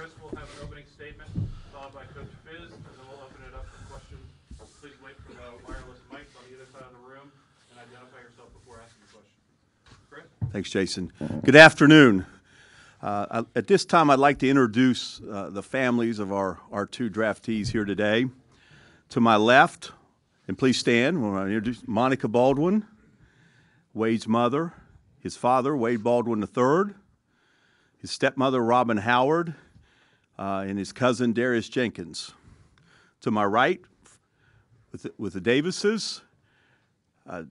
Chris will have an opening statement, followed by Coach Fizz, and then we'll open it up for questions. Please wait for the wireless mics on either side of the room and identify yourself before asking your question. Chris? Thanks, Jason. Good afternoon. At this time, I'd like to introduce the families of our two draftees here today. To my left, and please stand, when I introduce Monica Baldwin, Wade's mother, his father, Wade Baldwin III, his stepmother, Robin Howard, and his cousin, Darius Jenkins. To my right, with the Davises,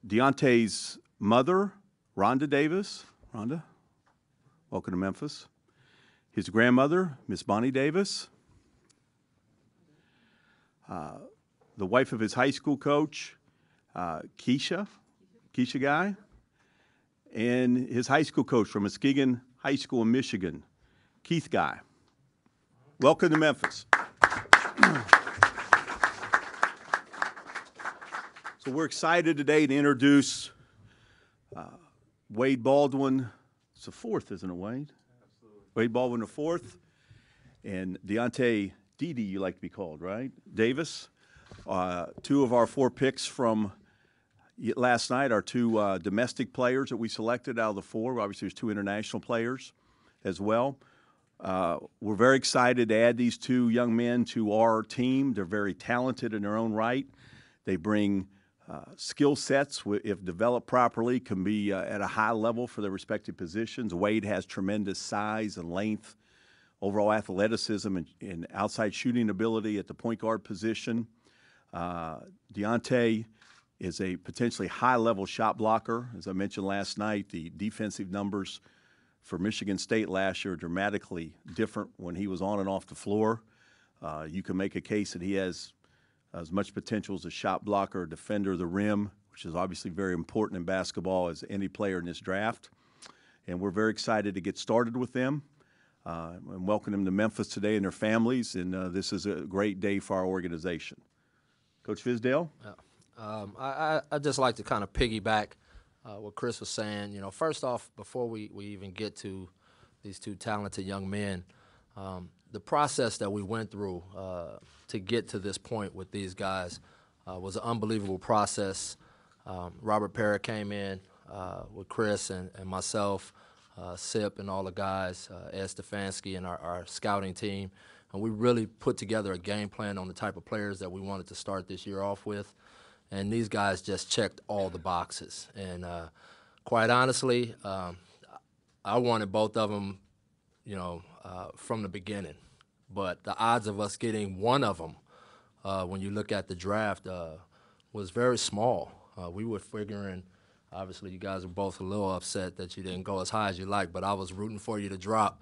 Deyonta's mother, Rhonda Davis. Rhonda, welcome to Memphis. His grandmother, Miss Bonnie Davis. The wife of his high school coach, Keisha Guy. And his high school coach from Muskegon High School in Michigan, Keith Guy. Welcome to Memphis. So we're excited today to introduce Wade Baldwin. It's the fourth, isn't it, Wade? Absolutely. Wade Baldwin the fourth, and Deyonta Dede, you like to be called, right? Davis. Two of our four picks from last night are two domestic players that we selected out of the four. Obviously, there's two international players as well. We're very excited to add these two young men to our team. They're very talented in their own right. They bring skill sets, if developed properly, can be at a high level for their respective positions. Wade has tremendous size and length, overall athleticism, and outside shooting ability at the point guard position. Deyonta is a potentially high-level shot blocker. As I mentioned last night, the defensive numbers for Michigan State last year are dramatically different when he was on and off the floor. You can make a case that he has as much potential as a shot blocker or defender of the rim, which is obviously very important in basketball as any player in this draft. And we're very excited to get started with them and welcome them to Memphis today and their families. And this is a great day for our organization. Coach Fizdale? Yeah. I'd just like to kind of piggyback what Chris was saying. You know, first off, before we even get to these two talented young men, the process that we went through to get to this point with these guys was an unbelievable process. Robert Parrott came in with Chris and myself, Sip and all the guys, Ed Stefanski and our scouting team, and we really put together a game plan on the type of players that we wanted to start this year off with. And these guys just checked all the boxes. And quite honestly, I wanted both of them, you know, from the beginning. But the odds of us getting one of them, when you look at the draft, was very small. We were figuring, obviously you guys are both a little upset that you didn't go as high as you like, but I was rooting for you to drop.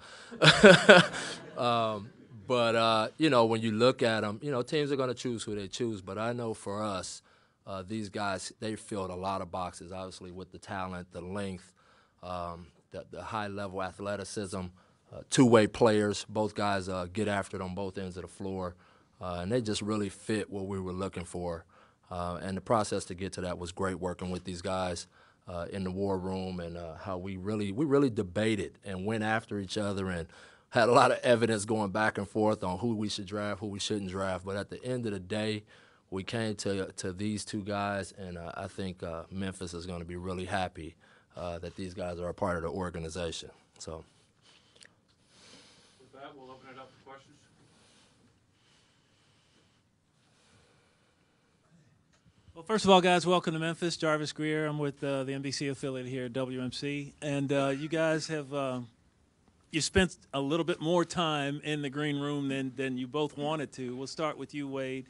But you know, when you look at them, you know, teams are going to choose who they choose. But I know for us, these guys, they filled a lot of boxes, obviously, with the talent, the length, the high-level athleticism, two-way players. Both guys get after it on both ends of the floor, and they just really fit what we were looking for. And the process to get to that was great working with these guys in the war room, and how we really debated and went after each other and had a lot of evidence going back and forth on who we should draft, who we shouldn't draft. But at the end of the day, we came to these two guys, and I think Memphis is going to be really happy that these guys are a part of the organization. So, with that, we'll open it up for questions. Well, first of all, guys, welcome to Memphis. Jarvis Greer. I'm with the NBC affiliate here at WMC. And you guys have you spent a little bit more time in the green room than you both wanted to. We'll start with you, Wade.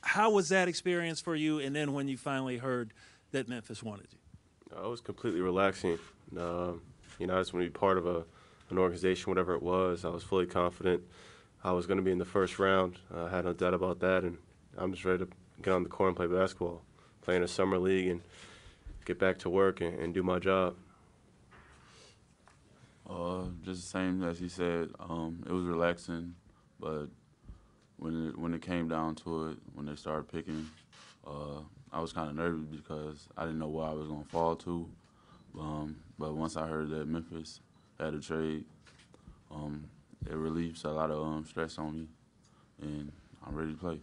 How was that experience for you, and then when you finally heard that Memphis wanted you? It was completely relaxing. You know, I just want to be part of an organization, whatever it was. I was fully confident I was going to be in the first round. I had no doubt about that, and I'm just ready to get on the court and play basketball, play in a summer league, and get back to work and do my job. Just the same as he said. It was relaxing, but when it came down to it, when they started picking, I was kind of nervous because I didn't know where I was going to fall to. But once I heard that Memphis had a trade, it relieves a lot of stress on me, and I'm ready to play.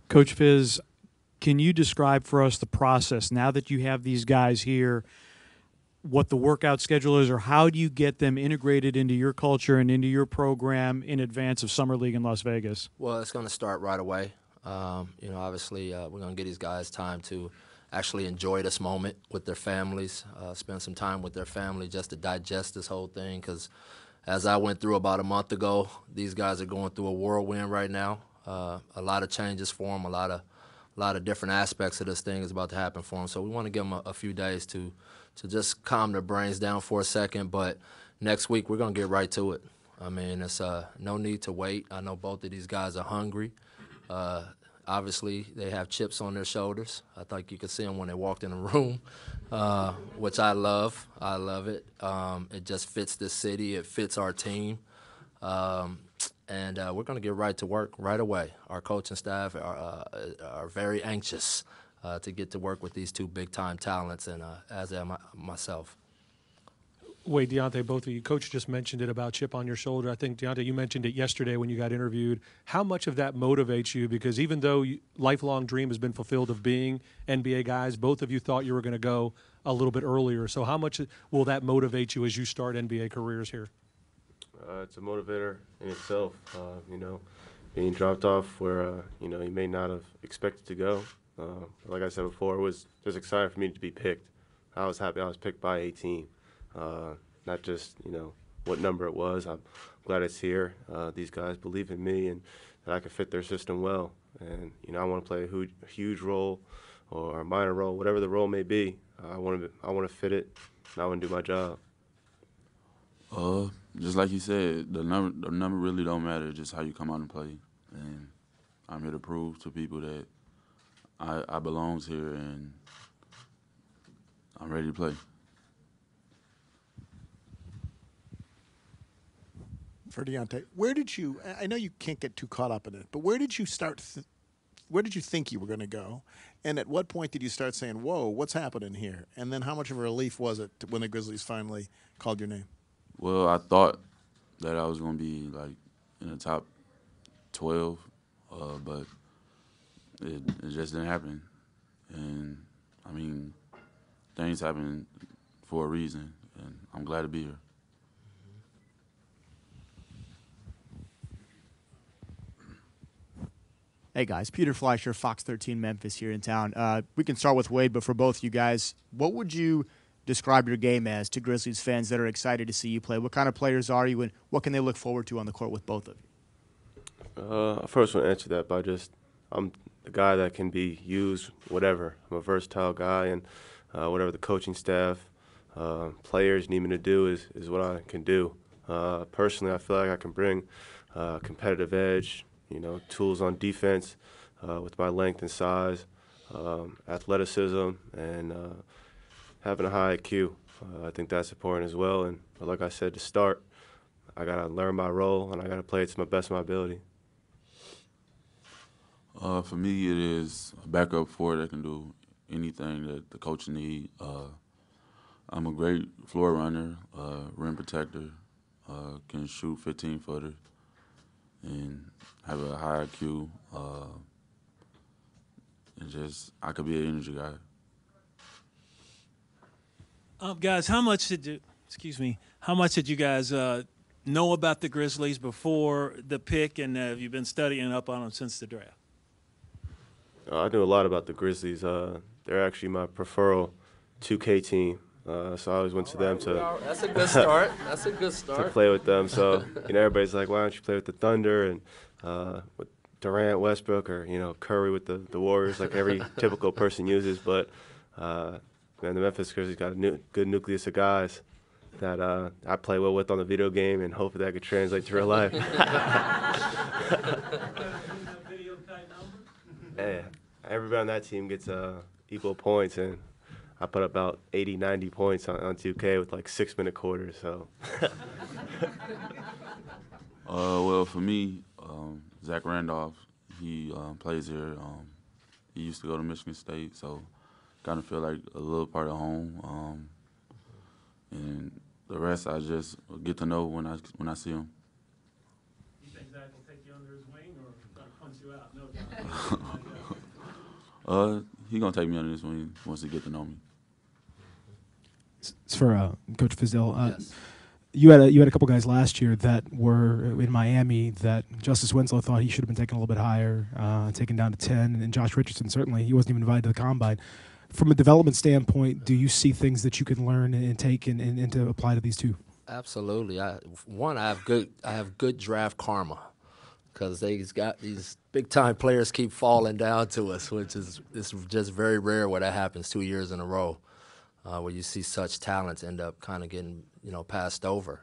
Coach Fizz, can you describe for us the process now that you have these guys here, what the workout schedule is, or how do you get them integrated into your culture and into your program in advance of Summer League in Las Vegas? Well, it's going to start right away. Obviously, we're going to get these guys time to actually enjoy this moment with their families, spend some time with their family just to digest this whole thing. Because as I went through about a month ago, these guys are going through a whirlwind right now. A lot of changes for them, a lot of different aspects of this thing is about to happen for them. So we want to give them a few days to just calm their brains down for a second. But next week, we're going to get right to it. I mean, it's no need to wait. I know both of these guys are hungry. Obviously, they have chips on their shoulders. I think you could see them when they walked in the room, which I love. I love it. It just fits this city. It fits our team. And we're going to get right to work right away. Our coaching staff are very anxious to get to work with these two big-time talents, and as am myself. Wade, Deyonta, both of you, Coach just mentioned it about chip on your shoulder. I think, Deyonta, you mentioned it yesterday when you got interviewed. How much of that motivates you? Because even though lifelong dream has been fulfilled of being NBA guys, both of you thought you were going to go a little bit earlier. So how much will that motivate you as you start NBA careers here? It's a motivator in itself, being dropped off where, you may not have expected to go. Like I said before, it was just exciting for me to be picked. I was happy I was picked by a team, not just, what number it was. I'm glad it's here. These guys believe in me and that I can fit their system well. And, I want to play a huge role or a minor role, whatever the role may be. I want to fit it, and I want to do my job. Just like you said, the number really don't matter. Just how you come out and play. And I'm here to prove to people that I belongs here and I'm ready to play. For Deyonta, where did you? I know you can't get too caught up in it, but where did you start? Where did you think you were going to go? And at what point did you start saying, "Whoa, what's happening here?" And then, how much of a relief was it when the Grizzlies finally called your name? Well, I thought that I was going to be, in the top 12, but it just didn't happen. And, I mean, things happen for a reason, and I'm glad to be here. Hey guys, Peter Fleischer, Fox 13 Memphis here in town. We can start with Wade, but for both you guys, what would you describe your game as to Grizzlies fans that are excited to see you play? What kind of players are you, and what can they look forward to on the court with both of you? I first want to answer that by I'm the guy that can be used whatever. I'm a versatile guy, and whatever the coaching staff, players need me to do is what I can do. Personally, I feel like I can bring competitive edge, tools on defense with my length and size, athleticism, and having a high IQ. I think that's important as well. But like I said, to start, I got to learn my role, and I got to play it to my best of my ability. For me, it is a backup forward that can do anything that the coach need. I'm a great floor runner, rim protector, can shoot 15-footer, and have a high IQ. And I could be an energy guy. Guys, how much did you guys know about the Grizzlies before the pick, and have you been studying up on them since the draft? I knew a lot about the Grizzlies. They're actually my preferred 2K team, so I always went to them to. That's a good start. That's a good start. To play with them. So everybody's like, why don't you play with the Thunder and with Durant, Westbrook, or Curry with the Warriors, like every typical person uses, but. Man, the Memphis Grizzlies got a good nucleus of guys that I play well with on the video game, and hopefully that could translate to real life. Yeah, everybody on that team gets equal points, and I put up about 80, 90 points on 2K with 6-minute quarters. So. Well, for me, Zach Randolph, he plays here. He used to go to Michigan State, so. Kind of feel like a little part of home, and The rest I just get to know when I see them. You think Zach will take you under his wing or try to punch you out? No, He gonna take me under his wing once he get to know me. It's for Coach Fizdale. Yes. You had a couple guys last year that were in Miami that Justice Winslow thought he should have been taken a little bit higher, taken down to 10, and Josh Richardson certainly he wasn't even invited to the combine. From a development standpoint, do you see things that you can learn and take and to apply to these two? Absolutely. I have good draft karma because these big time players keep falling down to us, which is it's just very rare where that happens 2 years in a row, where you see such talents end up kind of getting passed over.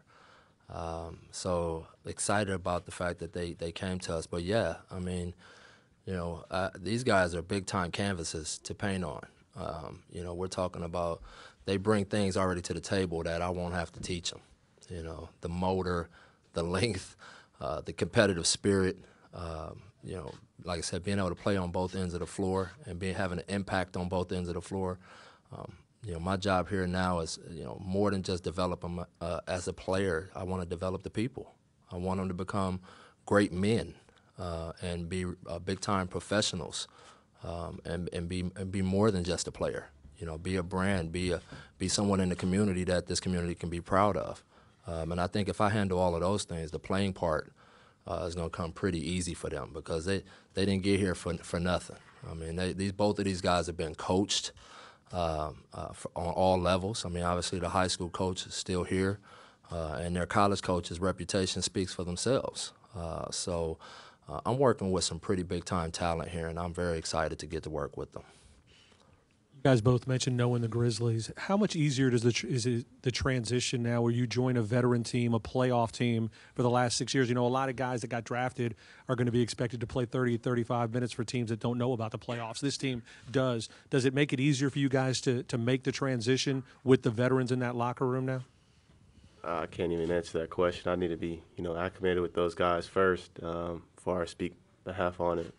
So excited about the fact that they came to us. But yeah, I mean, these guys are big time canvases to paint on. We're talking about they bring things already to the table that I won't have to teach them. The motor, the length, the competitive spirit. Like I said, being able to play on both ends of the floor and having an impact on both ends of the floor. My job here now is, more than just develop them as a player. I want to develop the people. I want them to become great men and be big-time professionals and be more than just a player. Be a brand, be someone in the community that this community can be proud of. And I think if I handle all of those things, the playing part is going to come pretty easy for them because they didn't get here for nothing. I mean, both of these guys have been coached on all levels. I mean, obviously the high school coach is still here, and their college coach's reputation speaks for themselves. So I'm working with some pretty big-time talent here, and I'm very excited to get to work with them. You guys both mentioned knowing the Grizzlies. How much easier is it the transition now where you join a veteran team, a playoff team for the last 6 years? A lot of guys that got drafted are going to be expected to play 30, 35 minutes for teams that don't know about the playoffs. This team does. Does it make it easier for you guys to make the transition with the veterans in that locker room now? I can't even answer that question. I need to be, acclimated with those guys first before I speak behalf on it.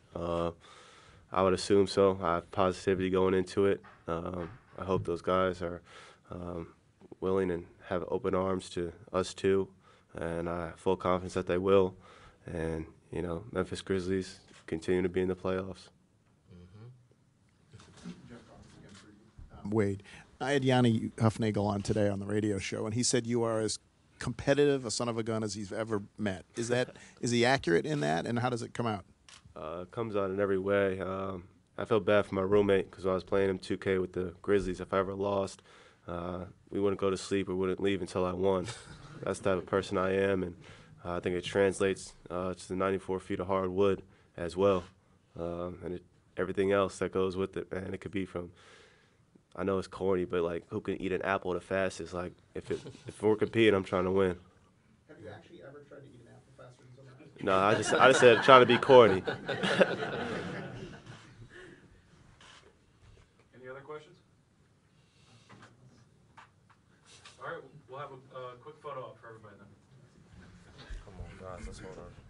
I would assume so. I have positivity going into it. I hope those guys are willing and have open arms to us too, and I have full confidence that they will. And Memphis Grizzlies continue to be in the playoffs. Wade, I had Yanni Huffnagel on today on the radio show, and he said you are as competitive a son of a gun as he's ever met. Is he accurate in that, and how does it come out? It comes out in every way. I felt bad for my roommate because I was playing him 2K with the Grizzlies. If I ever lost, we wouldn't go to sleep or wouldn't leave until I won. That's the type of person I am, and I think it translates to the 94 feet of hard wood as well, and everything else that goes with it. Man, it could be from, I know it's corny, but like who can eat an apple the fastest? Like if we're competing, I'm trying to win. Have you actually ever tried to eat an apple faster than someone else? No, I just said trying to be corny. Any other questions? All right, we'll have a quick photo op for everybody then. Come on, guys, let's hold on.